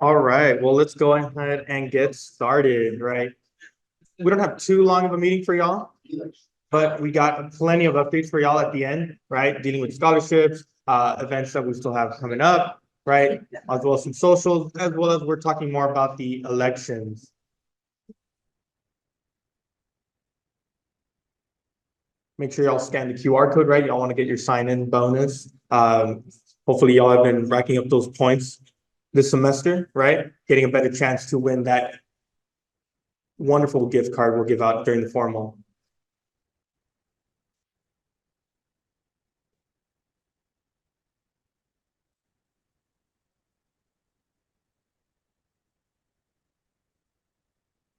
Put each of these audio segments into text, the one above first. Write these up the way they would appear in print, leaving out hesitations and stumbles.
All right, well, let's go ahead and get started, right? We don't have too long of a meeting for y'all, but we got plenty of updates for y'all at the end, right? Dealing with scholarships, events that we still have coming up, right? As well as some socials, as well as we're talking more about the elections. Make sure y'all scan the QR code, right? Y'all want to get your sign-in bonus. Hopefully y'all have been racking up those points this semester, right? Getting a better chance to win that wonderful gift card we'll give out during the formal.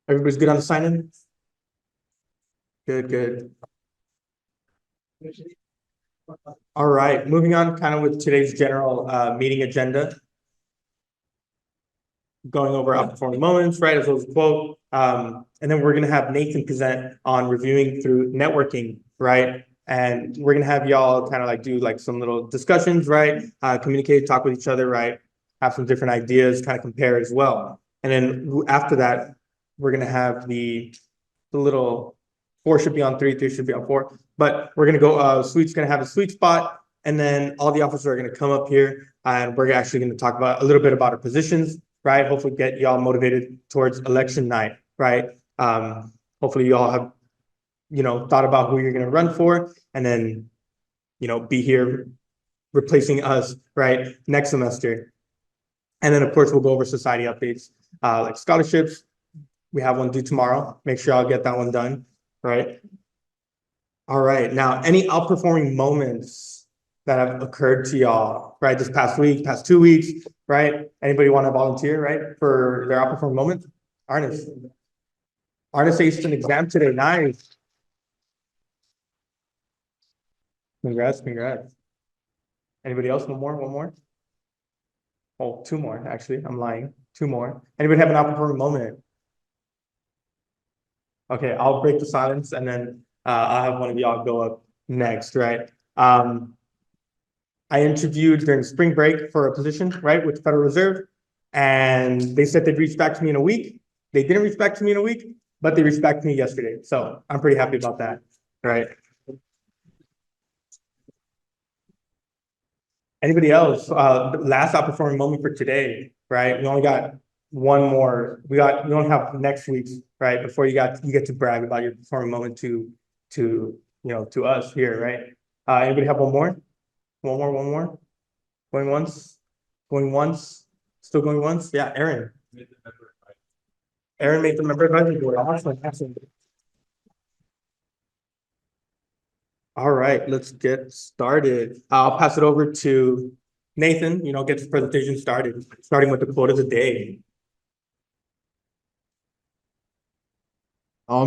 Everybody's good on the sign-in? Good, good. All right, moving on kind of with today's general meeting agenda. Going over outperforming moments, right, as well as a quote. And then we're gonna have Nathan present on reviewing through networking, right? And we're gonna have y'all kind of like do like some little discussions, right? Communicate, talk with each other, right? Have some different ideas, kind of compare as well. And then after that, we're gonna have the little 4 should be on 3, 3 should be on 4. But we're gonna go, Sweet's gonna have a sweet spot, and then all the officers are gonna come up here, and we're actually gonna talk about a little bit about our positions, right? Hopefully get y'all motivated towards election night, right? Hopefully y'all have, thought about who you're gonna run for, and then, be here replacing us, right, next semester. And then, of course, we'll go over society updates, like scholarships. We have one due tomorrow. Make sure I'll get that one done, right? All right. Now, any outperforming moments that have occurred to y'all, right? This past week, past 2 weeks, right? Anybody want to volunteer, right? For their outperforming moment? Arnis. Arnis aced an exam today. Nice. Congrats, congrats. Anybody else? One more? Oh, 2 more, actually. I'm lying. 2 more. Anybody have an outperforming moment? Okay, I'll break the silence and then I'll have one of y'all go up next, right? I interviewed during spring break for a position, right, with the Federal Reserve, and they said they'd reach back to me in a week. They didn't reach back to me in a week, but they reached back to me yesterday. So I'm pretty happy about that, right? Anybody else? Last outperforming moment for today, right? We only got one more. We only have next week's, right? Before you get to brag about your performing moment to us here, right? Anybody have one more? One more. Going once, still going once. Yeah, Aaron. Aaron made the member advisory board. Awesome. All right, let's get started. I'll pass it over to Nathan, get this presentation started, starting with the quote of the day.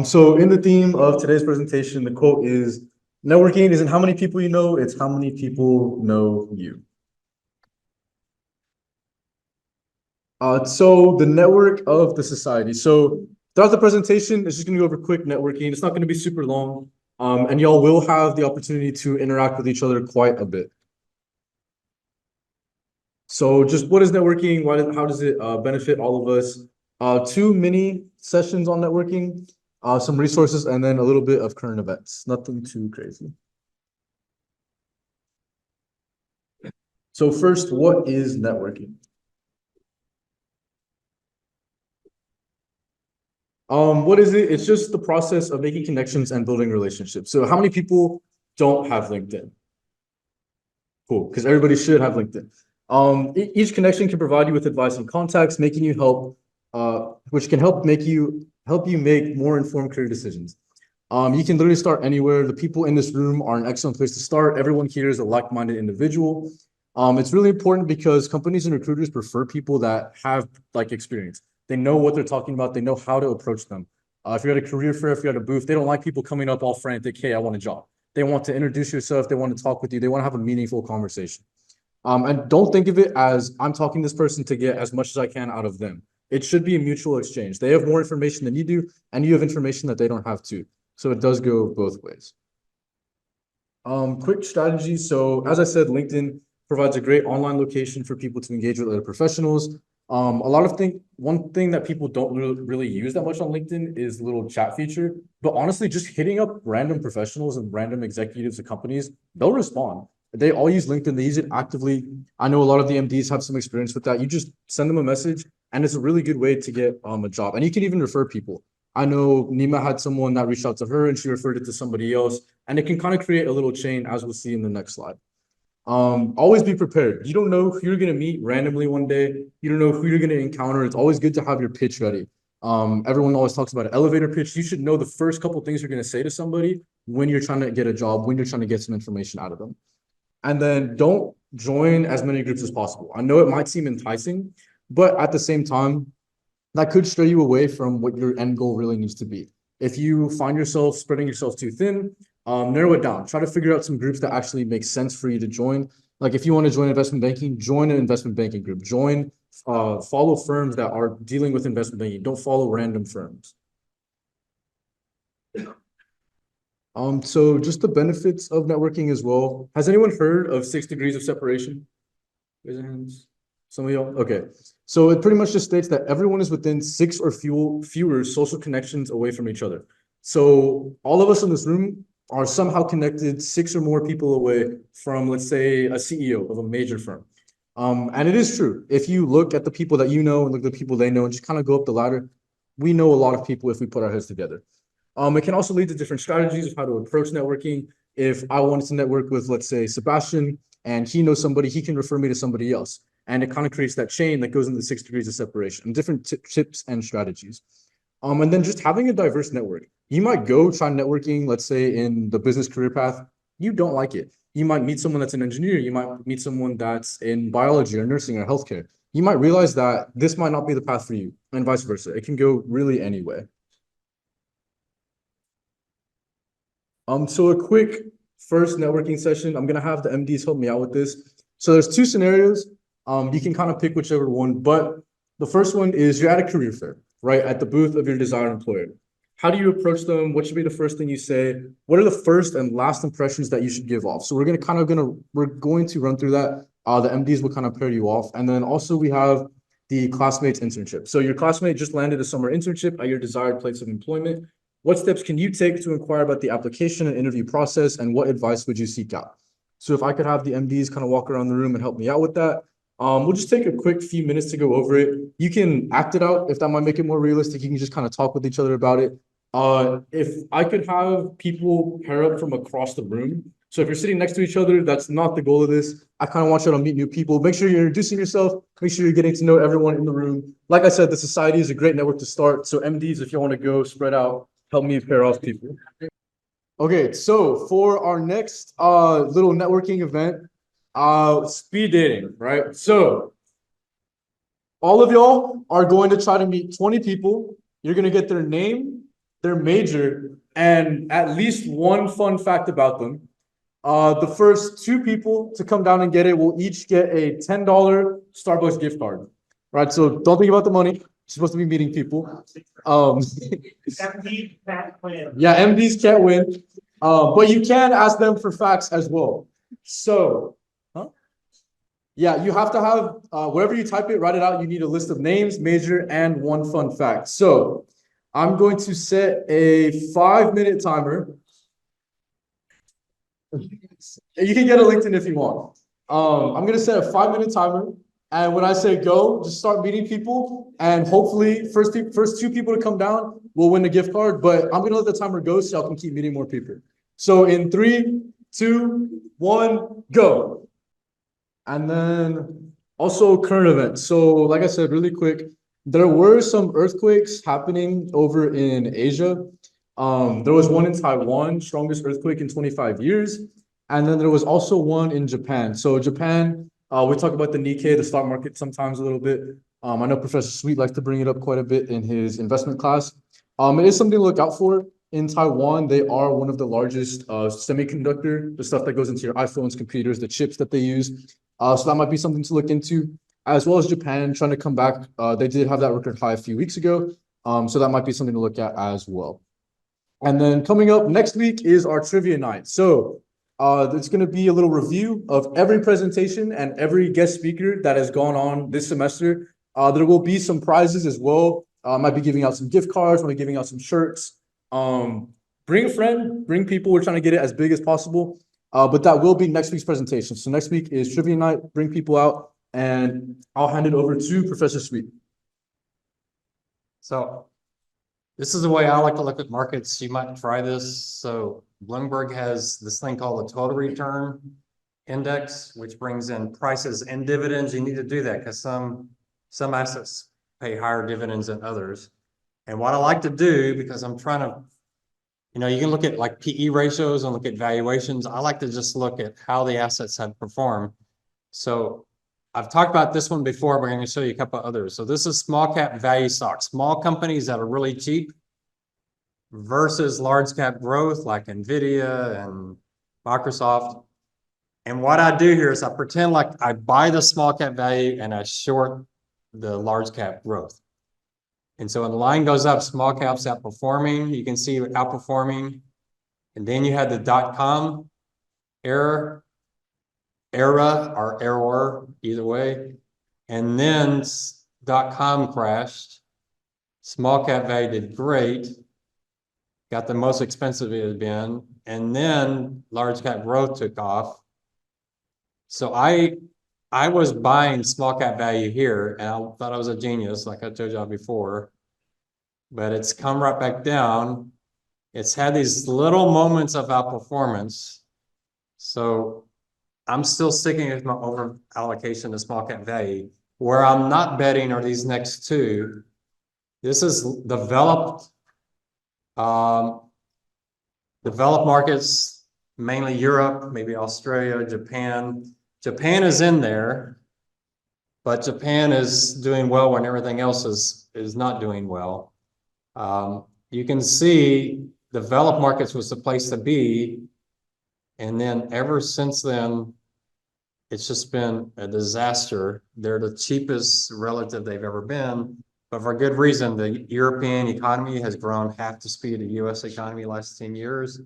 So in the theme of today's presentation, the quote is, networking isn't how many people you know, it's how many people know you. So the network of the society. So throughout the presentation, it's just gonna go over quick networking. It's not gonna be super long. And y'all will have the opportunity to interact with each other quite a bit. So just what is networking? How does it benefit all of us? 2 mini sessions on networking, some resources, and then a little bit of current events. Nothing too crazy. So first, what is networking? What is it? It's just the process of making connections and building relationships. So how many people don't have LinkedIn? Cool, because everybody should have LinkedIn. Each connection can provide you with advice and contacts, making you which can help you make more informed career decisions. You can literally start anywhere. The people in this room are an excellent place to start. Everyone here is a like-minded individual. It's really important because companies and recruiters prefer people that have experience. They know what they're talking about. They know how to approach them. If you're at a career fair, if you're at a booth, they don't like people coming up all frantic, hey, I want a job. They want to introduce yourself. They want to talk with you. They want to have a meaningful conversation. And don't think of it as I'm talking to this person to get as much as I can out of them. It should be a mutual exchange. They have more information than you do, and you have information that they don't have too. So it does go both ways. Quick strategy. So as I said, LinkedIn provides a great online location for people to engage with other professionals. One thing that people don't really use that much on LinkedIn is the little chat feature. But honestly, just hitting up random professionals and random executives of companies, they'll respond. They all use LinkedIn. They use it actively. I know a lot of the MDs have some experience with that. You just send them a message, and it's a really good way to get a job. And you can even refer people. I know Nima had someone that reached out to her, and she referred it to somebody else. And it can kind of create a little chain, as we'll see in the next slide. Always be prepared. You don't know who you're gonna meet randomly one day. You don't know who you're gonna encounter. It's always good to have your pitch ready. Everyone always talks about an elevator pitch. You should know the first couple things you're gonna say to somebody when you're trying to get a job, when you're trying to get some information out of them. And then don't join as many groups as possible. I know it might seem enticing, but at the same time, that could stray you away from what your end goal really needs to be. If you find yourself spreading yourself too thin, narrow it down. Try to figure out some groups that actually make sense for you to join. Like if you want to join investment banking, join an investment banking group. Follow firms that are dealing with investment banking. Don't follow random firms. So just the benefits of networking as well. Has anyone heard of 6 degrees of separation? Raise your hands. Some of y'all? Okay. So it pretty much just states that everyone is within 6 or fewer social connections away from each other. So all of us in this room are somehow connected 6 or more people away from, let's say, a CEO of a major firm. And it is true. If you look at the people that you know and look at the people they know and just kind of go up the ladder, we know a lot of people if we put our heads together. It can also lead to different strategies of how to approach networking. If I wanted to network with, let's say, Sebastian, and he knows somebody, he can refer me to somebody else. And it kind of creates that chain that goes into the 6 degrees of separation and different tips and strategies. And then just having a diverse network. You might go try networking, let's say in the business career path, you don't like it. You might meet someone that's an engineer. You might meet someone that's in biology or nursing or healthcare. You might realize that this might not be the path for you and vice versa. It can go really any way. So a quick first networking session. I'm gonna have the MDs help me out with this. So there's 2 scenarios. You can kind of pick whichever one, but the first one is you're at a career fair, right? At the booth of your desired employer. How do you approach them? What should be the first thing you say? What are the first and last impressions that you should give off? So we're going to run through that. The MDs will kind of pair you off. And then also we have the classmates internship. So your classmate just landed a summer internship at your desired place of employment. What steps can you take to inquire about the application and interview process, and what advice would you seek out? So if I could have the MDs kind of walk around the room and help me out with that. We'll just take a quick few minutes to go over it. You can act it out if that might make it more realistic. You can just kind of talk with each other about it. If I could have people pair up from across the room. So if you're sitting next to each other, that's not the goal of this. I kind of want you to meet new people. Make sure you're introducing yourself. Make sure you're getting to know everyone in the room. Like I said, the society is a great network to start. So MDs, if you want to go spread out, help me pair off people. Okay, so for our next little networking event, speed dating, right? So all of y'all are going to try to meet 20 people. You're going to get their name, their major, and at least one fun fact about them. The first 2 people to come down and get it will each get a $10 Starbucks gift card, right? So don't think about the money. You're supposed to be meeting people. MDs can't win. Yeah, MDs can't win. But you can ask them for facts as well. So, yeah, you have to have, wherever you type it, write it out. You need a list of names, major, and one fun fact. So I'm going to set a 5-minute timer. You can get a LinkedIn if you want. I'm going to set a 5-minute timer. And when I say go, just start meeting people. And hopefully first 2 people to come down will win the gift card. But I'm going to let the timer go so y'all can keep meeting more people. So in 3, 2, 1, go. And then also current events. So like I said, really quick, there were some earthquakes happening over in Asia. There was one in Taiwan, strongest earthquake in 25 years. And then there was also one in Japan. So Japan, we talk about the Nikkei, the stock market sometimes a little bit. I know Professor Sweet likes to bring it up quite a bit in his investment class. It is something to look out for. In Taiwan, they are one of the largest semiconductor, the stuff that goes into your iPhones, computers, the chips that they use. So that might be something to look into, as well as Japan trying to come back. They did have that record high a few weeks ago. So that might be something to look at as well. And then coming up next week is our trivia night. So it's going to be a little review of every presentation and every guest speaker that has gone on this semester. There will be some prizes as well. I might be giving out some gift cards, might be giving out some shirts. Bring a friend, bring people. We're trying to get it as big as possible. But that will be next week's presentation. So next week is trivia night. Bring people out, and I'll hand it over to Professor Sweet. So this is the way I like to look at markets. You might try this. So Bloomberg has this thing called the total return index, which brings in prices and dividends. You need to do that because some assets pay higher dividends than others. And what I like to do, because I'm trying to, you can look at like PE ratios and look at valuations. I like to just look at how the assets have performed. So I've talked about this one before, but I'm going to show you a couple of others. So this is small cap value stocks, small companies that are really cheap versus large cap growth like NVIDIA and Microsoft. And what I do here is I pretend like I buy the small cap value and I short the large cap growth. And so when the line goes up, small caps outperforming, you can see outperforming. And then you had the .com era or error, either way. And then .com crashed. Small cap value did great. Got the most expensive it had been. And then large cap growth took off. So I was buying small cap value here, and I thought I was a genius, like I told y'all before. But it's come right back down. It's had these little moments of outperformance. So I'm still sticking with my over allocation to small cap value. Where I'm not betting are these next two. This is developed markets, mainly Europe, maybe Australia, Japan. Japan is in there, but Japan is doing well when everything else is not doing well. You can see developed markets was the place to be. And then ever since then, it's just been a disaster. They're the cheapest relative they've ever been, but for good reason. The European economy has grown half the speed of the US economy last 10 years.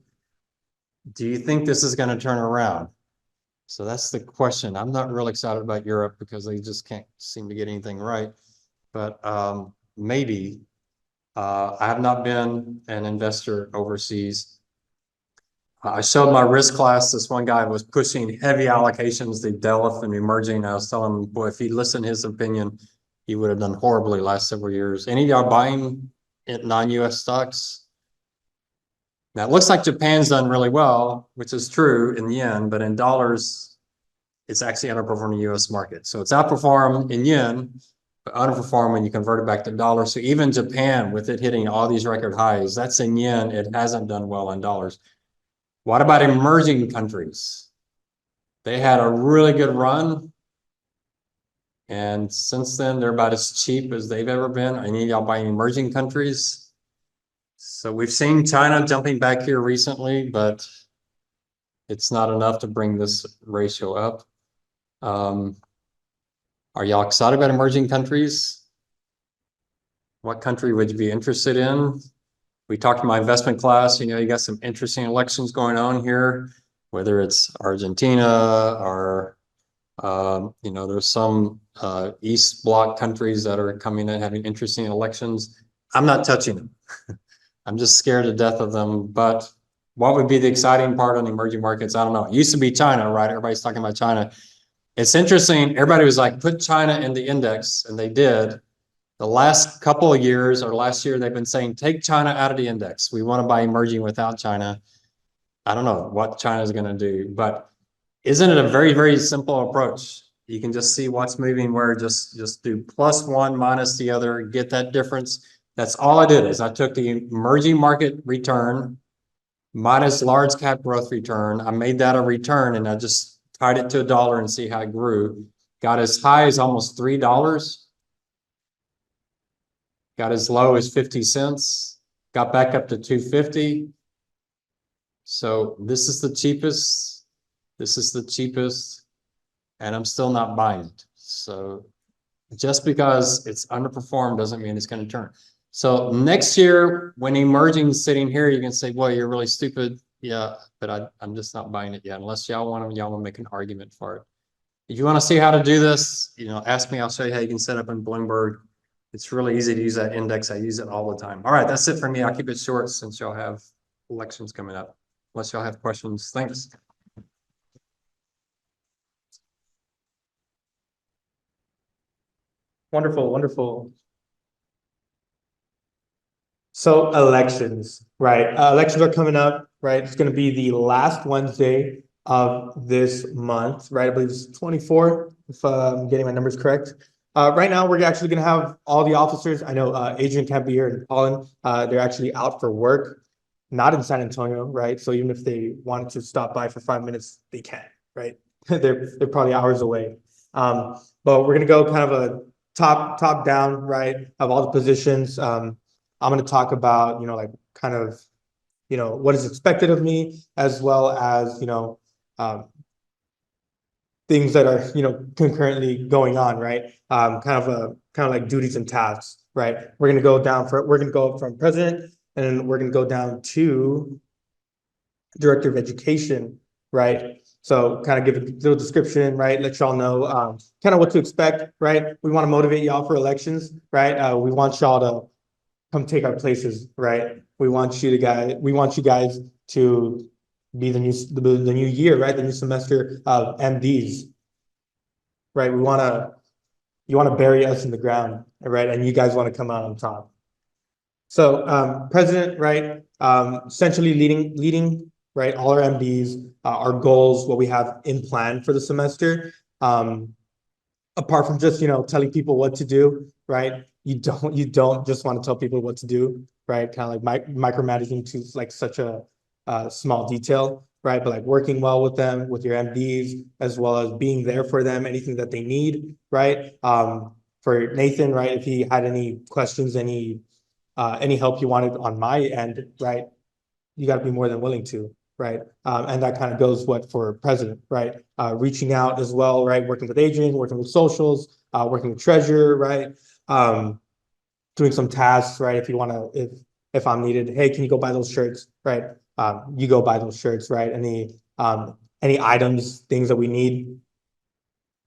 Do you think this is going to turn around? So that's the question. I'm not really excited about Europe because they just can't seem to get anything right, but maybe. I have not been an investor overseas. I showed my risk class. This one guy was pushing heavy allocations to DELF and emerging. I was telling him, boy, if he listened to his opinion, he would have done horribly last several years. Any of y'all buying non-US stocks? Now, it looks like Japan's done really well, which is true in the yen, but in dollars, it's actually underperforming the US market. So it's outperformed in yen, but underperformed when you convert it back to dollars. So even Japan, with it hitting all these record highs, that's in yen. It hasn't done well in dollars. What about emerging countries? They had a really good run. And since then, they're about as cheap as they've ever been. I need y'all buying emerging countries. So we've seen China jumping back here recently, but it's not enough to bring this ratio up. Are y'all excited about emerging countries? What country would you be interested in? We talked in my investment class, you got some interesting elections going on here, whether it's Argentina or, there's some East Bloc countries that are coming in having interesting elections. I'm not touching them. I'm just scared to death of them. But what would be the exciting part on emerging markets? I don't know. It used to be China, right? Everybody's talking about China. It's interesting. Everybody was like, put China in the index, and they did. The last couple of years or last year, they've been saying, take China out of the index. We want to buy emerging without China. I don't know what China is going to do, but isn't it a very, very simple approach? You can just see what's moving where, just do plus one minus the other, get that difference. That's all I did is I took the emerging market return minus large cap growth return. I made that a return and I just tied it to $1 and see how it grew. Got as high as almost $3. Got as low as 50 cents. Got back up to 250. So this is the cheapest. This is the cheapest. And I'm still not buying it. So just because it's underperformed doesn't mean it's going to turn. So next year, when emerging sitting here, you can say, well, you're really stupid. Yeah, but I'm just not buying it yet. Unless y'all want to make an argument for it. If you want to see how to do this, ask me, I'll show you how you can set up in Bloomberg. It's really easy to use that index. I use it all the time. All right, that's it for me. I'll keep it short since y'all have elections coming up. Unless y'all have questions. Thanks. Wonderful, wonderful. So elections, right? Elections are coming up, right? It's going to be the last Wednesday of this month, right? I believe it's 24th, if I'm getting my numbers correct. Right now, we're actually going to have all the officers. I know Adrian can't be here in Holland. They're actually out for work, not in San Antonio, right? So even if they wanted to stop by for 5 minutes, they can't, right? They're probably hours away. But we're going to go kind of a top down, right, of all the positions. I'm going to talk about, like kind of, what is expected of me, as well as, things that are, concurrently going on, right? Kind of like duties and tasks, right? We're going to go from president, and then we're going to go down to director of education, right? So kind of give a little description, right? Let y'all know kind of what to expect, right? We want to motivate y'all for elections, right? We want y'all to come take our places, right? We want you guys to be the new year, right? The new semester of MDs, right? You want to bury us in the ground, right? And you guys want to come out on top. So president, right? Essentially leading, right? All our MDs, our goals, what we have in plan for the semester. Apart from just, telling people what to do, right? You don't just want to tell people what to do, right? Kind of like micromanaging to like such a small detail, right? But like working well with them, with your MDs, as well as being there for them, anything that they need, right? For Nathan, right? If he had any questions, any help he wanted on my end, right? You got to be more than willing to, right? And that kind of goes for president, right? Reaching out as well, right? Working with Adrian, working with socials, working with treasurer, right? Doing some tasks, right? If you want to, if I'm needed, hey, can you go buy those shirts, right? You go buy those shirts, right? Any items, things that we need.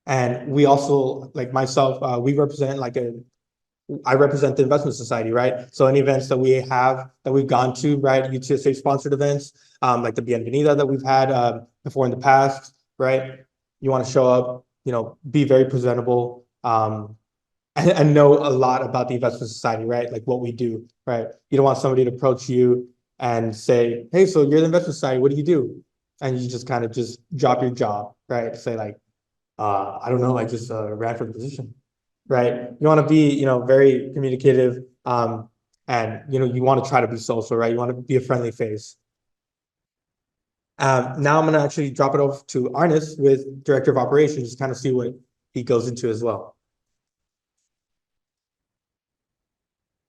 And we also, like myself, we represent I represent the investment society, right? So any events that we've gone to, right? UTSA sponsored events, like the Bienvenida that we've had before in the past, right? You want to show up, be very presentable, and know a lot about the investment society, right? Like what we do, right? You don't want somebody to approach you and say, hey, so you're the investment society, what do you do? And you just kind of just drop your job, right? Say like, I don't know, I just ran for the position, right? You want to be, very communicative, and you want to try to be social, right? You want to be a friendly face. Now I'm going to actually drop it off to Arnis with Director of Operations to kind of see what he goes into as well.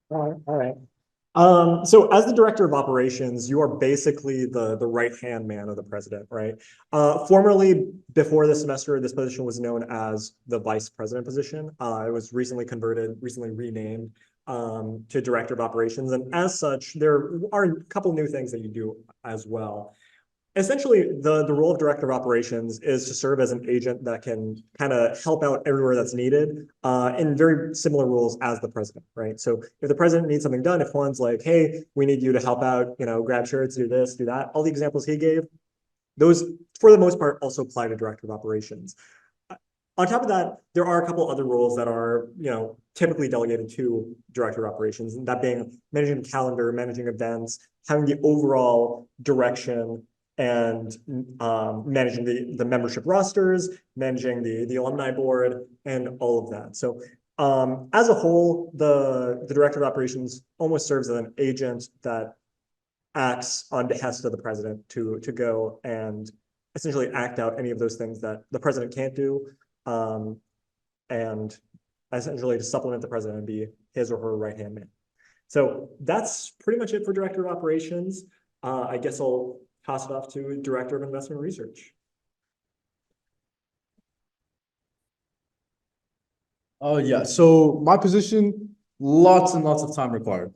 All right. So as the director of operations, you are basically the right-hand man of the president, right? Formerly, before this semester, this position was known as the vice president position. It was recently renamed to director of operations. And as such, there are a couple new things that you do as well. Essentially, the role of director of operations is to serve as an agent that can kind of help out everywhere that's needed in very similar roles as the president, right? So if the president needs something done, if Juan's like, hey, we need you to help out, grab shirts, do this, do that, all the examples he gave, those, for the most part, also apply to director of operations. On top of that, there are a couple other roles that are, typically delegated to director of operations, and that being managing the calendar, managing events, having the overall direction, and managing the membership rosters, managing the alumni board, and all of that. So as a whole, the director of operations almost serves as an agent that acts on behest of the president to go and essentially act out any of those things that the president can't do, and essentially to supplement the president and be his or her right-hand man. So that's pretty much it for director of operations. I guess I'll pass it off to Director of Investment Research. Yeah, so my position, lots and lots of time required.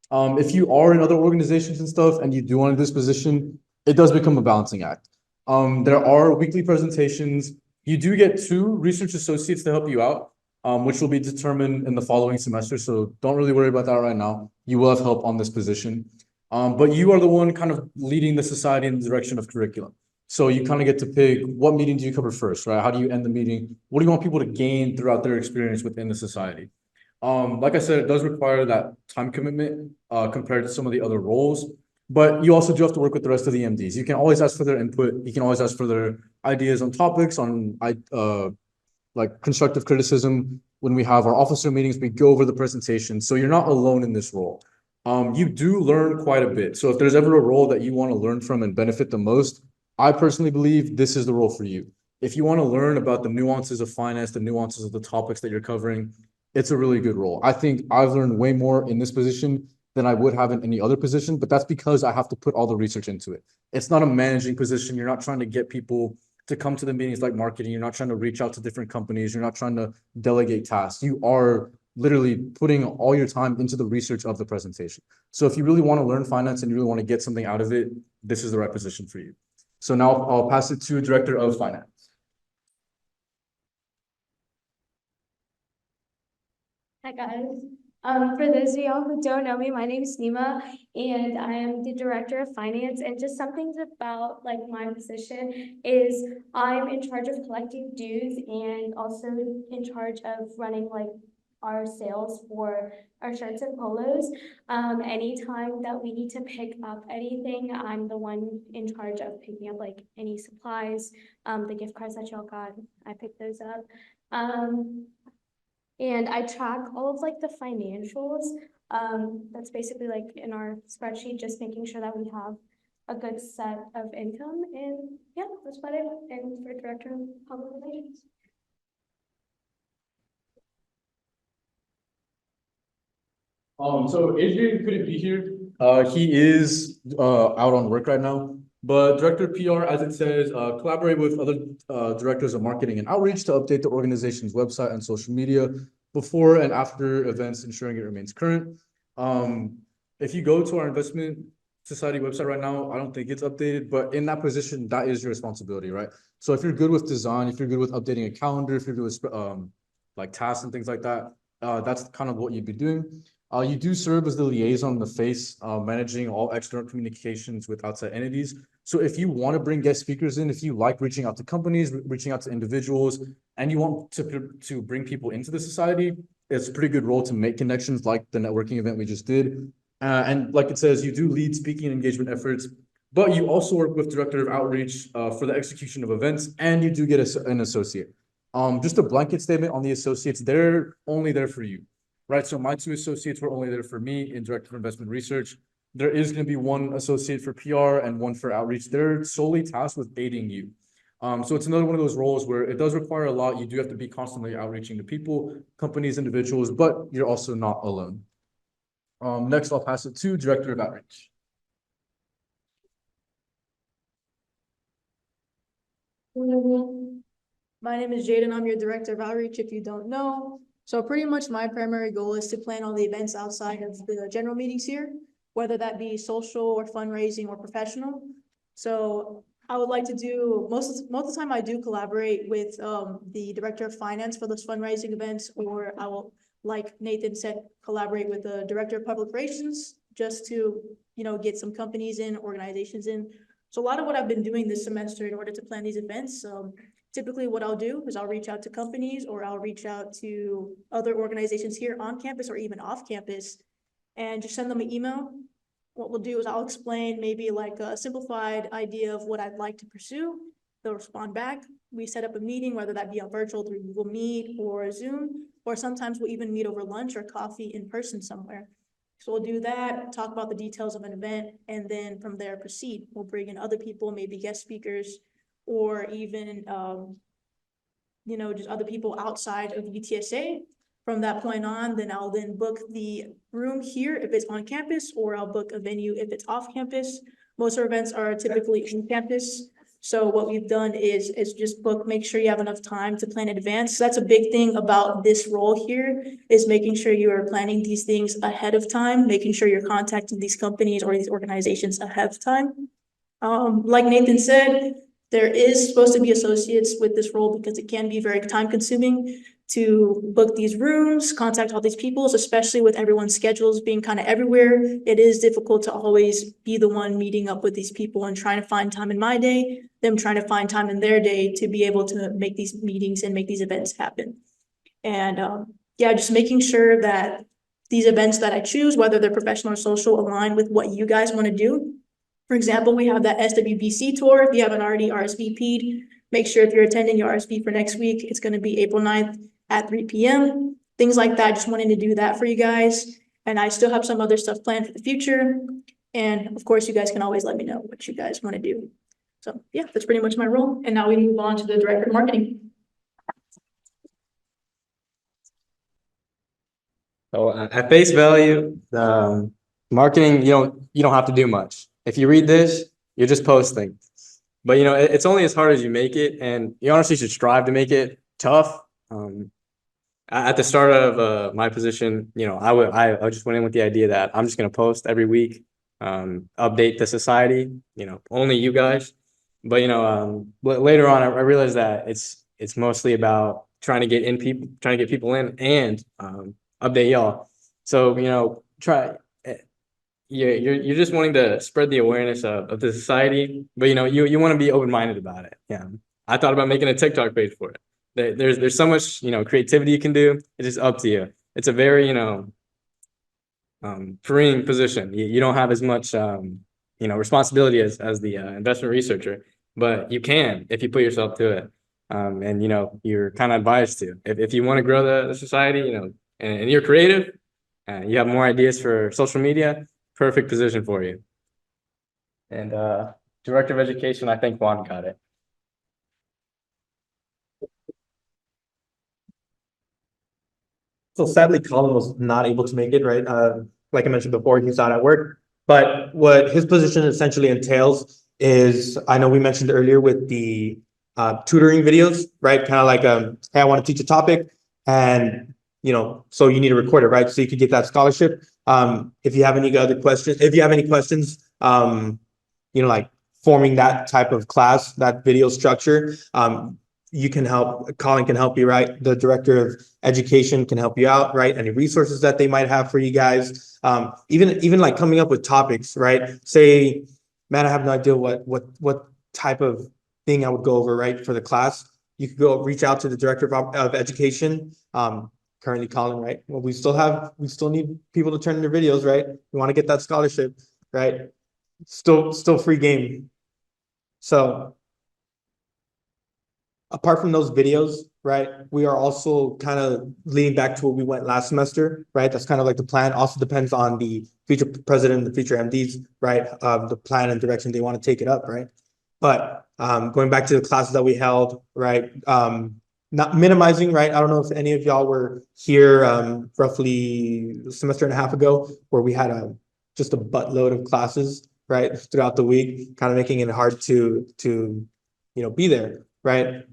If you are in other organizations and stuff and you do want to do this position, it does become a balancing act. There are weekly presentations You do get 2 research associates to help you out, which will be determined in the following semester. So don't really worry about that right now. You will have help on this position. But you are the one kind of leading the society in the direction of curriculum. So you kind of get to pick what meeting do you cover first, right? How do you end the meeting? What do you want people to gain throughout their experience within the society? Like I said, it does require that time commitment compared to some of the other roles, but you also do have to work with the rest of the MDs. You can always ask for their input. You can always ask for their ideas on topics, on like constructive criticism. When we have our officer meetings, we go over the presentation. So you're not alone in this role. You do learn quite a bit. So if there's ever a role that you want to learn from and benefit the most, I personally believe this is the role for you. If you want to learn about the nuances of finance, the nuances of the topics that you're covering, it's a really good role. I think I've learned way more in this position than I would have in any other position, but that's because I have to put all the research into it. It's not a managing position. You're not trying to get people to come to the meetings like marketing. You're not trying to reach out to different companies. You're not trying to delegate tasks. You are literally putting all your time into the research of the presentation. So if you really want to learn finance and you really want to get something out of it, this is the right position for you. So now I'll pass it to Director of Finance. Hi guys. For those of y'all who don't know me, my name is Nima and I am the Director of Finance. And just some things about like my position is I'm in charge of collecting dues and also in charge of running like our sales for our shirts and polos. Anytime that we need to pick up anything, I'm the one in charge of picking up like any supplies, the gift cards that y'all got, I pick those up. And I track all of like the financials. That's basically like in our spreadsheet, just making sure that we have a good set of income. And yeah, that's about it. And for Director of Public Relations. So Adrian couldn't be here. He is out on work right now. But Director of PR, as it says, collaborate with other directors of marketing and outreach to update the organization's website and social media before and after events, ensuring it remains current. If you go to our investment society website right now, I don't think it's updated, but in that position, that is your responsibility, right? So if you're good with design, if you're good with updating a calendar, if you're good with like tasks and things like that, that's kind of what you'd be doing. You do serve as the liaison, the face, managing all external communications with outside entities. So if you want to bring guest speakers in, if you like reaching out to companies, reaching out to individuals, and you want to bring people into the society, it's a pretty good role to make connections like the networking event we just did. And like it says, you do lead speaking and engagement efforts, but you also work with Director of Outreach for the execution of events, and you do get an associate. Just a blanket statement on the associates, they're only there for you. Right, so my 2 associates were only there for me in Director of Investment Research. There is going to be 1 associate for PR and 1 for outreach. They're solely tasked with aiding you. So it's another one of those roles where it does require a lot. You do have to be constantly outreaching to people, companies, individuals, but you're also not alone. Next, I'll pass it to Director of Outreach. My name is Jaden. I'm your Director of Outreach, if you don't know. So pretty much my primary goal is to plan all the events outside of the general meetings here, whether that be social or fundraising or professional. So I would like to do, most of the time I do collaborate with the Director of Finance for those fundraising events, or I will, like Nathan said, collaborate with the Director of Public Relations just to, you know, get some companies in, organizations in. So a lot of what I've been doing this semester in order to plan these events, typically what I'll do is I'll reach out to companies or I'll reach out to other organizations here on campus or even off campus and just send them an email. What we'll do is I'll explain maybe like a simplified idea of what I'd like to pursue. They'll respond back. We set up a meeting, whether that be on virtual through Google Meet or Zoom, or sometimes we'll even meet over lunch or coffee in person somewhere. So we'll do that, talk about the details of an event, and then from there proceed. We'll bring in other people, maybe guest speakers, or even, you know, just other people outside of UTSA. From that point on, then I'll then book the room here if it's on campus, or I'll book a venue if it's off campus. Most of our events are typically on campus. So what we've done is just book, make sure you have enough time to plan in advance. So that's a big thing about this role here, is making sure you are planning these things ahead of time, making sure you're contacting these companies or these organizations ahead of time. Like Nathan said, There is supposed to be associates with this role because it can be very time consuming to book these rooms, contact all these people, especially with everyone's schedules being kind of everywhere. It is difficult to always be the one meeting up with these people and trying to find time in my day, them trying to find time in their day to be able to make these meetings and make these events happen. And yeah, just making sure that these events that I choose, whether they're professional or social, align with what you guys want to do. For example, we have that SWBC tour. If you haven't already RSVP'd, make sure if you're attending, you RSVP for next week. It's going to be April 9th at 3 p.m. Things like that. Just wanting to do that for you guys. And I still have some other stuff planned for the future. And of course, you guys can always let me know what you guys want to do. So yeah, that's pretty much my role. And now we move on to the director of marketing. So at face value, the marketing, you don't have to do much. If you read this, you're just posting. But it's only as hard as you make it, and you honestly should strive to make it tough. At the start of my position, I just went in with the idea that I'm just gonna post every week, update the society, only you guys. But later on, I realized that it's mostly about trying to get people in and update y'all. So you're just wanting to spread the awareness of the society, but you want to be open-minded about it. Yeah, I thought about making a TikTok page for it. There's so much creativity you can do. It's just up to you. It's a very freeing position. You don't have as much responsibility as the investment researcher, but you can if you put yourself to it. And you're kind of advised to if you want to grow the society, and you're creative, you have more ideas for social media, perfect position for you. And director of education, I think Juan got it. So sadly, Colin was not able to make it, right? Like I mentioned before, he's not at work. But what his position essentially entails is, I know we mentioned earlier with the tutoring videos, right? Kind of like, hey, I want to teach a topic, and so you need to record it, right? So you could get that scholarship. If you have any other questions, like forming that type of class, that video structure, you can help, Colin can help you, right? The director of education can help you out, right? Any resources that they might have for you guys. Even like coming up with topics, right? Say, man, I have no idea what type of thing I would go over, right? For the class, you could go reach out to the director of education. Currently Colin, right? Well, we still need people to turn in their videos, right? We want to get that scholarship, right? Still free game. So apart from those videos, right, we are also kind of leading back to what we went last semester, right? That's kind of like the plan. Also depends on the future president, the future MDs, right? The plan and direction they want to take it up, right? But going back to the classes that we held, right? Not minimizing, right? I don't know if any of y'all were here roughly a semester and a half ago, where we had just a buttload of classes, right, throughout the week, kind of making it hard to be there, right?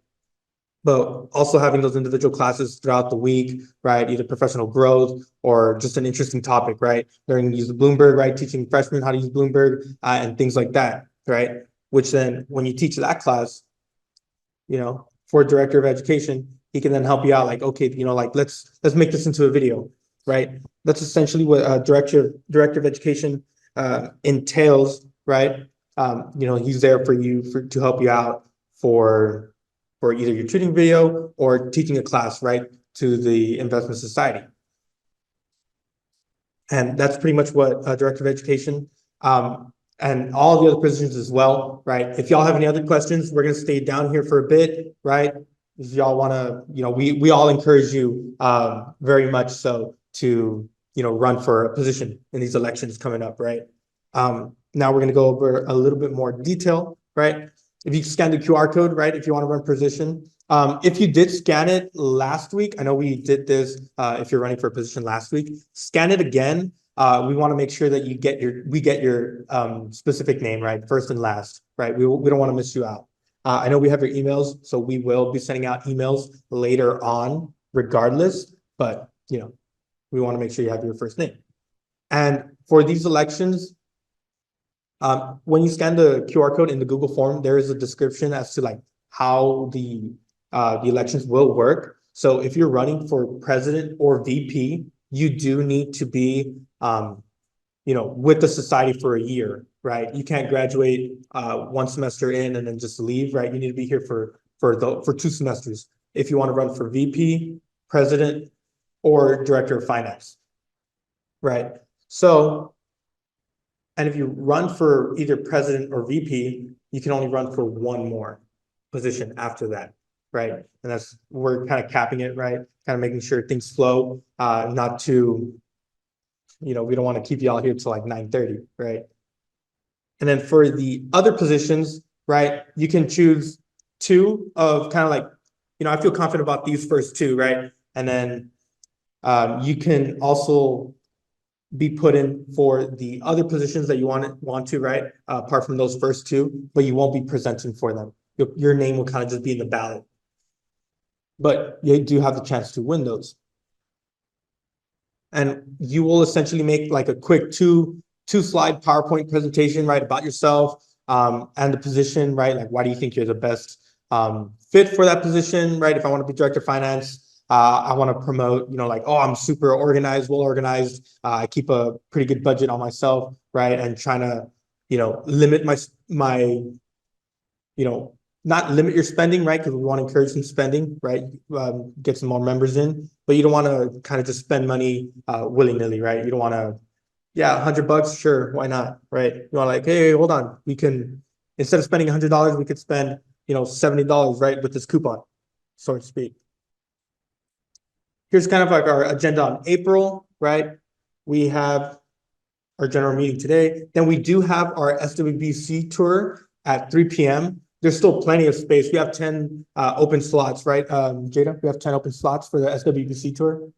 But also having those individual classes throughout the week, right? Either professional growth or just an interesting topic, right? Learning to use Bloomberg, right? Teaching freshmen how to use Bloomberg and things like that, right? Which then when you teach that class, for a director of education, he can then help you out. Like, okay, like let's make this into a video, right? That's essentially what director of education entails, right? He's there for you to help you out for either your tutoring video or teaching a class, right, to the investment society. And that's pretty much what director of education and all the other positions as well, right? If y'all have any other questions, we're going to stay down here for a bit, right? If y'all want to, we all encourage you very much so to, run for a position in these elections coming up, right? Now we're going to go over a little bit more detail, right? If you scan the QR code, right, if you want to run position. If you did scan it last week, I know we did this if you're running for a position last week, scan it again. We want to make sure that we get your specific name, right, first and last, right? We don't want to miss you out. I know we have your emails, so we will be sending out emails later on regardless, but we want to make sure you have your first name. And for these elections, When you scan the QR code in the Google form, there is a description as to like how the elections will work. So if you're running for president or VP, you do need to be, with the society for a year, right? You can't graduate one semester in and then just leave, right? You need to be here for 2 semesters if you want to run for VP, president, or director of finance, right? So, and if you run for either president or VP, you can only run for one more position after that, right? And we're kind of capping it, right? Kind of making sure things flow, not to, we don't want to keep y'all here till like 9:30, right? And then for the other positions, right, you can choose 2 of kind of like, I feel confident about these first 2, right? And then you can also be put in for the other positions that you want to, right? Apart from those first 2, but you won't be presenting for them. Your name will kind of just be in the ballot. But you do have the chance to win those. And you will essentially make like a quick two-slide PowerPoint presentation, right, about yourself and the position, right? Like, why do you think you're the best fit for that position, right? If I want to be director of finance, I want to promote, like, oh, I'm super organized, well organized. I keep a pretty good budget on myself, right? And trying to, limit my, not limit your spending, right? Because we want to encourage some spending, right? Get some more members in, but you don't want to kind of just spend money willy-nilly, right? You don't want to, yeah, $100, sure, why not, right? You want like, hey, hold on, we can, instead of spending $100, we could spend, $70, right, with this coupon, so to speak. Here's kind of like our agenda on April, right? We have our general meeting today. Then we do have our SWBC tour at 3 p.m. There's still plenty of space. We have 10 open slots, right? Jada, we have 10 open slots for the SWBC tour,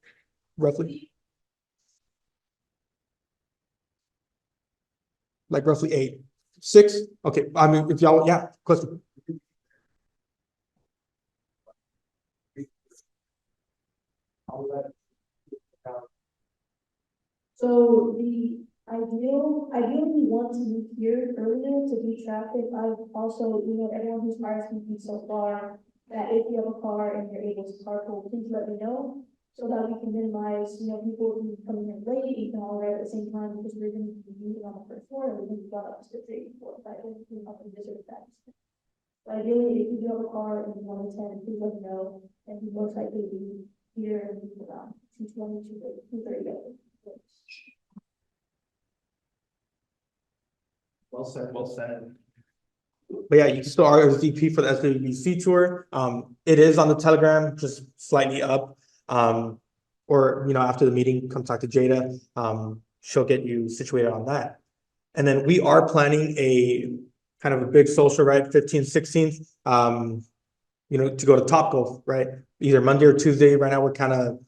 roughly. Like roughly 8. 6? Okay, I mean, if y'all, yeah, question. So the ideally we want to be here earlier to beat traffic. I've also, everyone who's RSVP'd so far, that if you have a car and you're able to carpool, please let me know so that we can minimize, people who coming in late, you can all arrive at the same time because we're going to be meeting on the first floor and we've got up to 3, 4, 5, up and visit that. But ideally, if you do have a car and you want to attend, please let me know, and we most likely be here and around 2:20, 2:30. Well said, well said. But yeah, you can still RSVP for the SWBC tour. It is on the Telegram, just slightly up. Or, after the meeting, come talk to Jada. She'll get you situated on that. And then we are planning a kind of a big social, right? 15th, 16th, to go to Topgolf, right? Either Monday or Tuesday. Right now, we're kind of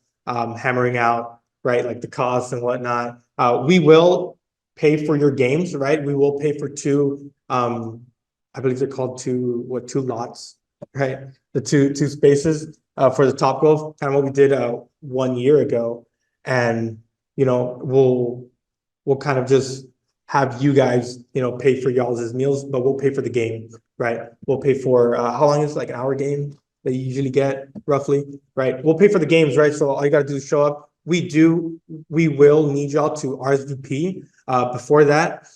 hammering out, right? Like the costs and whatnot. We will pay for your games, right? We will pay for 2, I believe they're called 2 lots, right? The two spaces for the Topgolf, kind of what we did 1 year ago. And, we'll kind of just have you guys, pay for y'all's meals, but we'll pay for the game, right? We'll pay for, how long is it, like an hour game that you usually get roughly, right? We'll pay for the games, right? So all you gotta do is show up. We will need y'all to RSVP. Before that,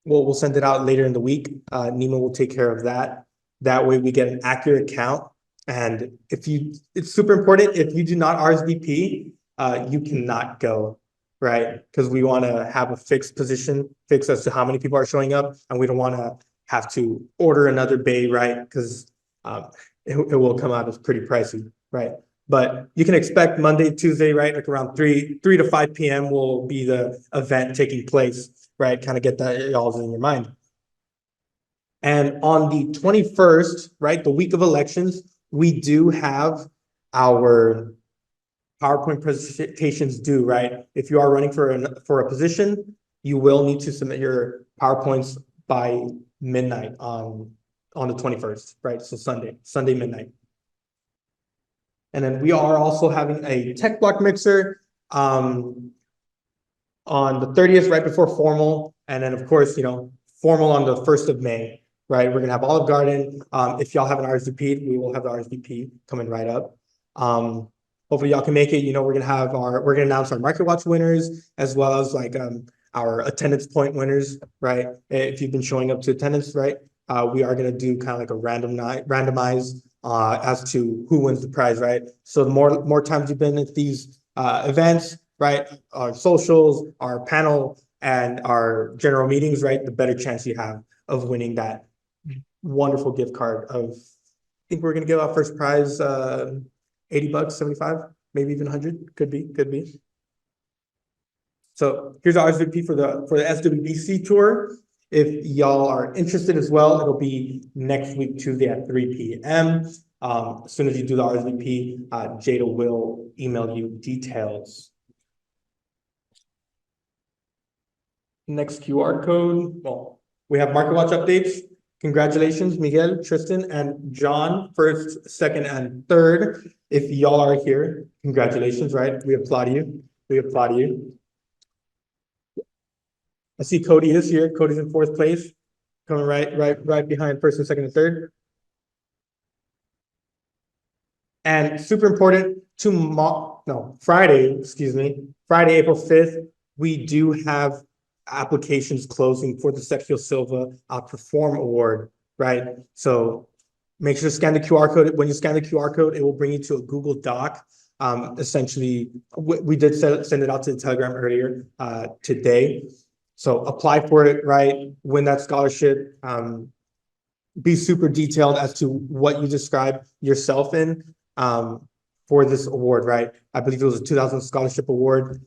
we'll send it out later in the week. Nima will take care of that. That way we get an accurate count. And it's super important, if you do not RSVP, you cannot go, right? Because we want to have a fixed as to how many people are showing up, and we don't want to have to order another bay, right? Because it will come out as pretty pricey, right? But you can expect Monday, Tuesday, right? Like around 3 to 5 p.m. will be the event taking place, right? Kind of get that all in your mind. And on the 21st, right, the week of elections, we do have our PowerPoint presentations due, right? If you are running for a position, you will need to submit your PowerPoints by midnight on the 21st, right? So Sunday midnight. And then we are also having a tech block mixer on the 30th, right before formal. And then, of course, formal on the 1st of May, right? We're gonna have Olive Garden. If y'all have an RSVP, we will have the RSVP coming right up. Hopefully y'all can make it. We're gonna announce our Market Watch winners as well as like our attendance point winners, right? If you've been showing up to attendance, right? We are gonna do kind of like a randomize as to who wins the prize, right? So the more times you've been at these events, right? Our socials, our panel, and our general meetings, right? The better chance you have of winning that wonderful gift card of, I think we're gonna give our first prize $80, 75, maybe even 100, could be. So here's our RSVP for the SWBC tour. If y'all are interested as well, it'll be next week, Tuesday at 3 p.m. As soon as you do the RSVP, Jada will email you details. Next QR code. Well, we have Market Watch updates. Congratulations, Miguel, Tristan, and John, first, second, and third. If y'all are here, congratulations, right? We applaud you. I see Cody is here. Cody's in 4th place, coming right behind first and second and third. And super important, Friday, April 5th, we do have applications closing for the Sexfield Silva Outperform Award, right? So make sure to scan the QR code. When you scan the QR code, it will bring you to a Google Doc. Essentially, we did send it out to the Telegram earlier today. So apply for it, right? Win that scholarship. Be super detailed as to what you describe yourself in for this award, right? I believe it was a 2000 scholarship award.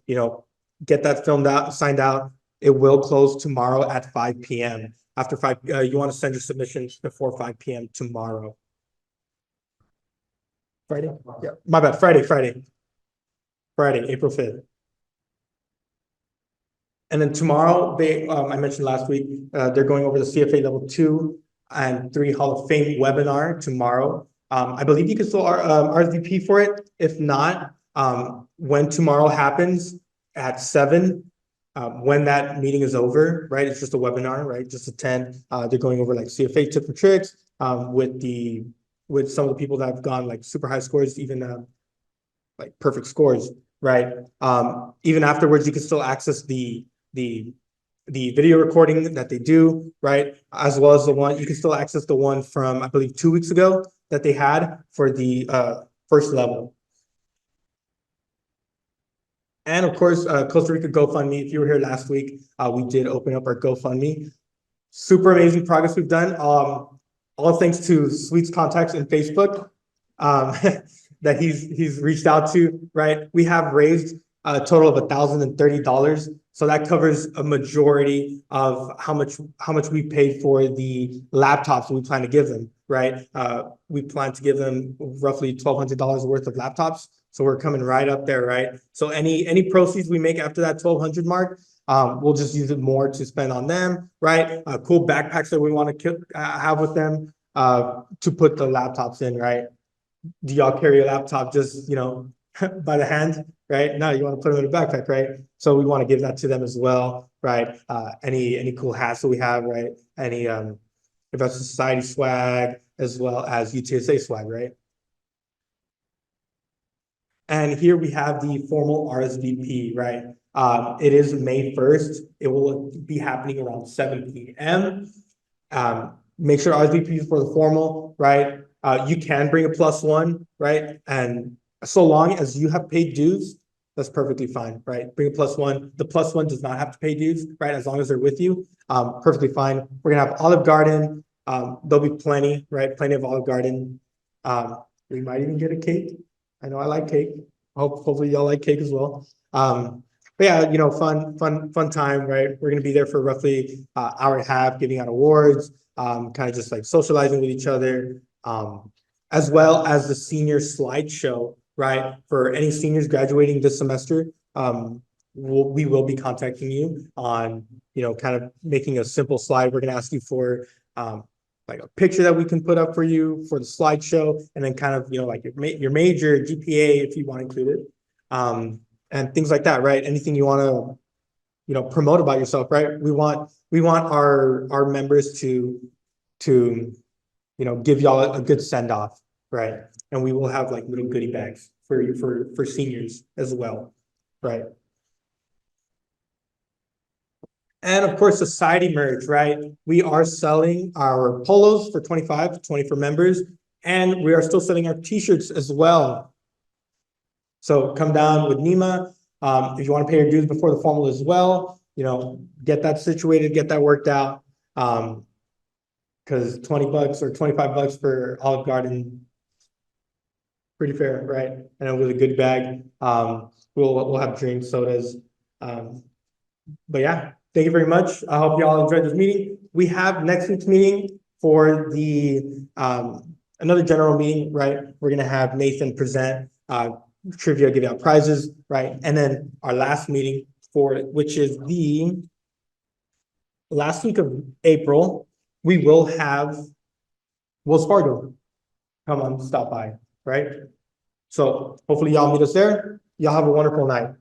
Get that signed out. It will close tomorrow at 5 p.m. After 5, you want to send your submissions before 5 p.m. tomorrow. Friday? Yeah, my bad. Friday, April 5th. And then tomorrow, I mentioned last week, they're going over the CFA level 2 and 3 Hall of Fame webinar tomorrow. I believe you can still RSVP for it. If not, when tomorrow happens at 7, when that meeting is over, right? It's just a webinar, right? Just attend. They're going over like CFA tips and tricks with some of the people that have gone like super high scores, even like perfect scores, right? Even afterwards, you can still access the video recording that they do, right? As well as you can still access the one from, I believe, 2 weeks ago that they had for the first level. And of course, Costa Rica GoFundMe. If you were here last week, we did open up our GoFundMe. Super amazing progress we've done. All thanks to Sweet's contacts in Facebook that he's reached out to, right? We have raised a total of $1,030. So that covers a majority of how much we paid for the laptops we plan to give them, right? We plan to give them roughly $1,200 worth of laptops. So we're coming right up there, right? So any proceeds we make after that 1,200 mark, we'll just use it more to spend on them, right? Cool backpacks that we want to have with them to put the laptops in, right? Do y'all carry a laptop just, by the hand, right? No, you want to put them in a backpack, right? So we want to give that to them as well, right? Any cool hats that we have, right? Any Investment Society swag, as well as UTSA swag, right? And here we have the formal RSVP, right? It is May 1st. It will be happening around 7 p.m. Make sure RSVP is for the formal, right? You can bring a +1, right? And so long as you have paid dues, that's perfectly fine, right? Bring a +1. The +1 does not have to pay dues, right? As long as they're with you, perfectly fine. We're gonna have Olive Garden. There'll be plenty, right? Plenty of Olive Garden. We might even get a cake. I know I like cake. Hopefully y'all like cake as well. But yeah, fun time, right? We're gonna be there for roughly an hour and a half, giving out awards, kind of just like socializing with each other, as well as the senior slideshow, right? For any seniors graduating this semester, we will be contacting you on, kind of making a simple slide. We're gonna ask you for like a picture that we can put up for you for the slideshow, and then kind of, like your major GPA if you want to include it, and things like that, right? Anything you want promote about yourself, right? We want our members to, give y'all a good send off, right? And we will have like little goodie bags for seniors as well, right? And of course, society merge, right? We are selling our polos for 25, 20 for members, and we are still selling our t-shirts as well. So come down with Nima. If you want to pay your dues before the formal as well, get that situated, get that worked out. Because $20 or $25 for Olive Garden, pretty fair, right? And with a good bag. We'll have drinks, sodas. But yeah, thank you very much. I hope you all enjoyed this meeting. We have next week's meeting for the another general meeting, right? We're gonna have Nathan present trivia, give out prizes, right? And then our last meeting which is the last week of April, we will have Wells Fargo come on, stop by, right? So hopefully y'all meet us there. Y'all have a wonderful night.